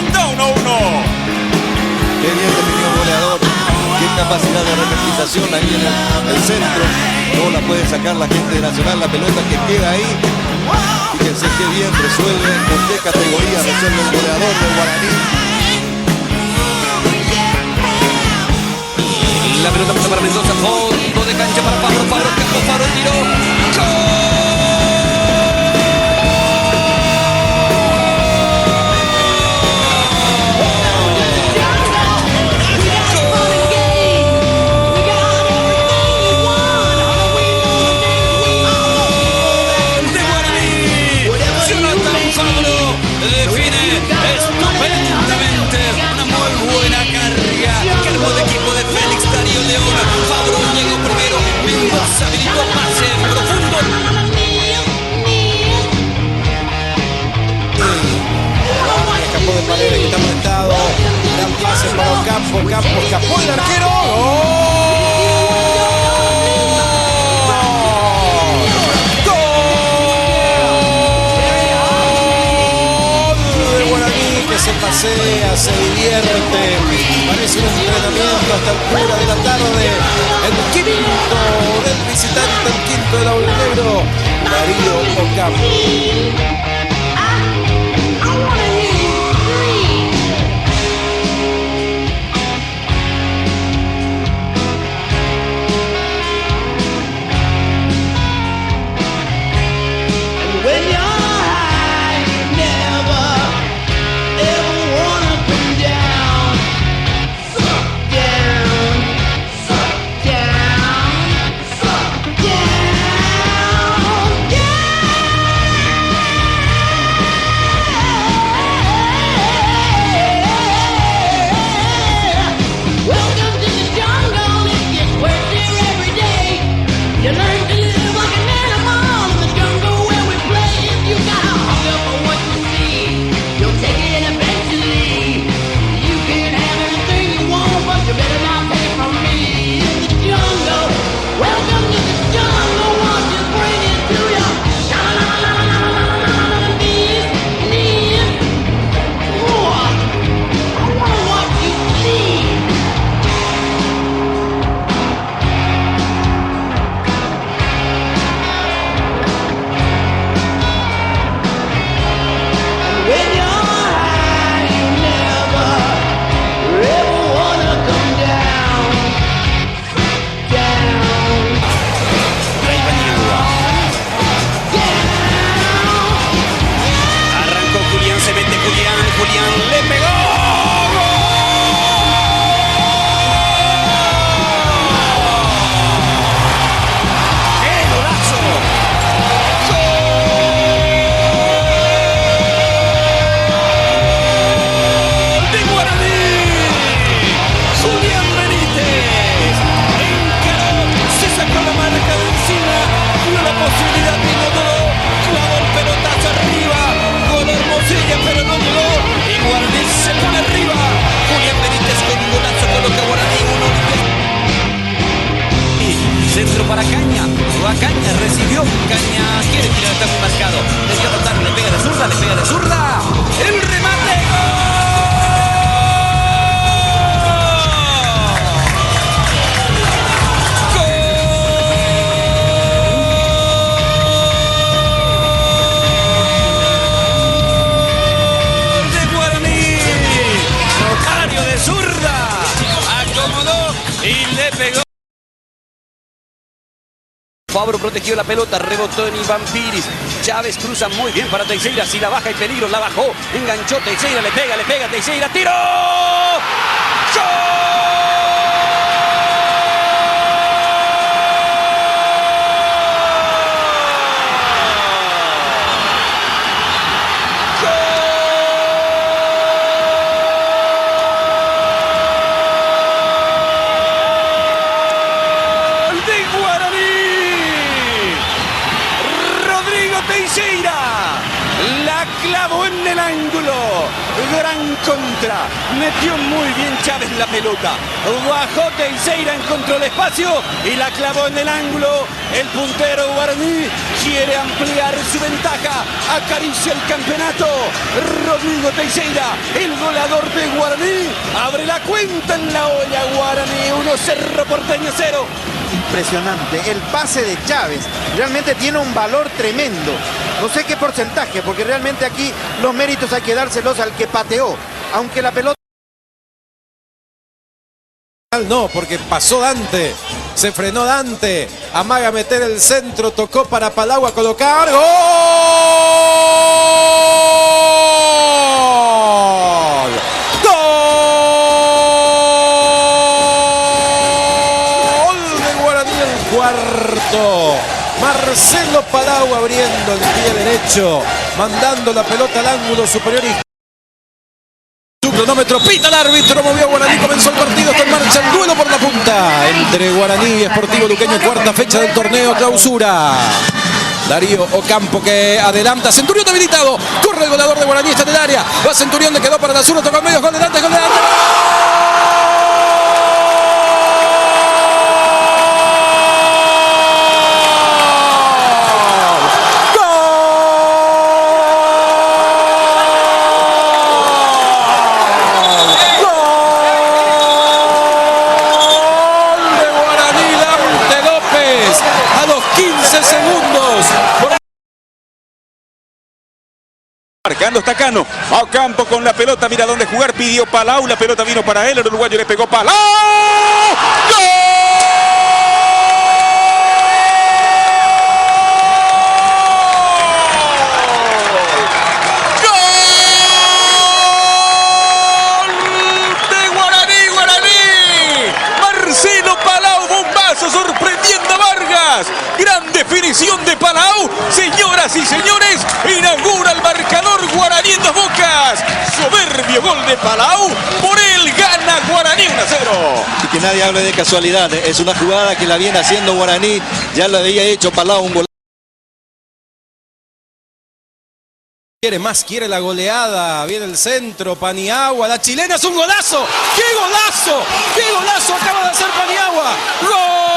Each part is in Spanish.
Está 1-1. Qué bien definido el goleador. Qué capacidad de repercusión ahí en el centro. No la puede sacar la gente de Nacional. La pelota que queda ahí. Fíjense qué bien resuelve. Con qué categoría resuelve el goleador del Guaraní. La pelota pasa para Mendoza. Fondo de cancha para Fabro. Fabro tiró. ¡Gol! Define estupendamente una muy buena carga. Cargo de equipo de Félix Darío León. Fabro llegó primero. Mendoza habilitó pase profundo. Escapó de Paredes, que está prestado. Dan pase para Ocampo. Escapó el arquero. Se pasea, se divierte, parece un entrenamiento hasta altura de la tarde. El quinto del visitante, el quinto del aurinegro, Darío Ocampo. Julián le pegó. ¡Qué golazo! ¡Gol de Guaraní! Julián Benítez encaró, se sacó la marca de encima, dio la posibilidad y no dudó, clavó el pelotazo arriba. Gol Hermosilla, pero no llegó. Y Guaraní se pone arriba. Julián Benítez con un golazo coloca Guaraní 1. Centro para Caña. Va Caña, recibió. Caña quiere tirar, está muy marcado. Desde anotar, le pega de zurda. El remate. Y le pegó. Fabro protegió la pelota, rebotó en Iván Piris. Chávez cruza muy bien para Teixeira. Si la baja hay peligro, la bajó. Enganchó Teixeira, le pega Teixeira. ¡Tiro! ¡Gol! Teixeira La clavó en el ángulo. Gran contra. Metió muy bien Chávez la pelota. Bajó Teixeira, encontró el espacio y la clavó en el ángulo. El puntero guaraní quiere ampliar su ventaja. Acaricia el campeonato. Rodrigo Teixeira, el goleador de Guaraní, abre la cuenta en la olla. Guaraní 1, Cerro Porteño 0. Impresionante, el pase de Chávez realmente tiene un valor tremendo. No sé qué porcentaje, porque realmente aquí los méritos hay que dárselos al que pateó, aunque la pelota... No, porque pasó Dante, se frenó Dante, amaga a meter el centro, tocó para Palau a colocar, ¡gol! Cuarto, Marcelo Palau abriendo el pie derecho, mandando la pelota al ángulo superior y su cronómetro pita el árbitro, movió Guaraní, comenzó el partido, está en marcha el duelo por la punta entre Guaraní y Sportivo Luqueño, cuarta fecha del torneo clausura. Darío Ocampo que adelanta, Centurión habilitado, corre el goleador de Guaraní, está en el área, va Centurión, le quedó para la zurda, toca al medio, gol de Dante, gol de Dante. Marcando está Cano, a Ocampo con la pelota, mira dónde jugar, pidió Palau, la pelota vino para él, el uruguayo le pegó Palau. ¡Gol! ¡Gol de Guaraní, Guaraní! Marcelo Palau, bombazo, sorprendiendo a Vargas. Gran definición de Palau, señoras y señores, inaugura el marcador Guaraní en Dos Bocas. Soberbio gol de Palau, por él gana Guaraní 1-0. Y que nadie hable de casualidad, es una jugada que la viene haciendo Guaraní, ya lo había hecho Palau, un gol. Quiere más, quiere la goleada, viene el centro, Paniagua, la chilena es un golazo, ¡qué golazo! ¡Qué golazo acaba de hacer Paniagua! ¡Gol!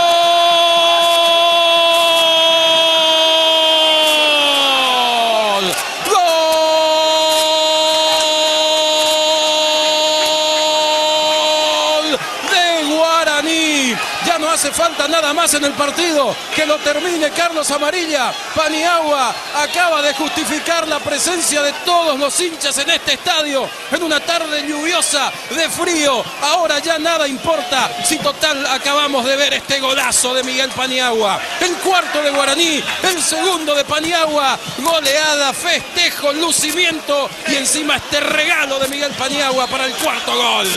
Ya no hace falta nada más en el partido, que lo termine Carlos Amarilla. Paniagua acaba de justificar la presencia de todos los hinchas en este estadio, en una tarde lluviosa, de frío. Ahora ya nada importa, si total acabamos de ver este golazo de Miguel Paniagua. El cuarto de Guaraní, el segundo de Paniagua, goleada, festejo, lucimiento y encima este regalo de Miguel Paniagua para el cuarto gol.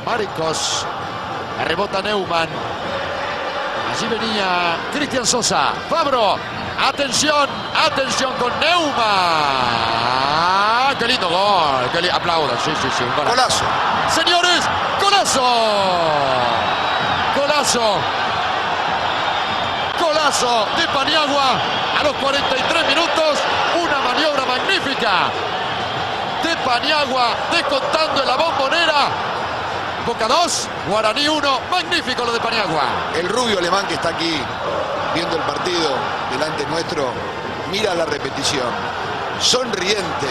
Marcos, la rebota Neumann, allí venía Cristian Sosa, Fabro, atención, atención con Neumann, qué lindo gol, qué aplaudan, sí, un golazo. Golazo, señores, golazo, golazo, golazo de Paniagua a los 43 minutos, una maniobra magnífica de Paniagua, descontando en la Bombonera. Boca 2, Guaraní 1, magnífico lo de Paniagua. El rubio alemán que está aquí viendo el partido delante nuestro, mira la repetición, sonriente.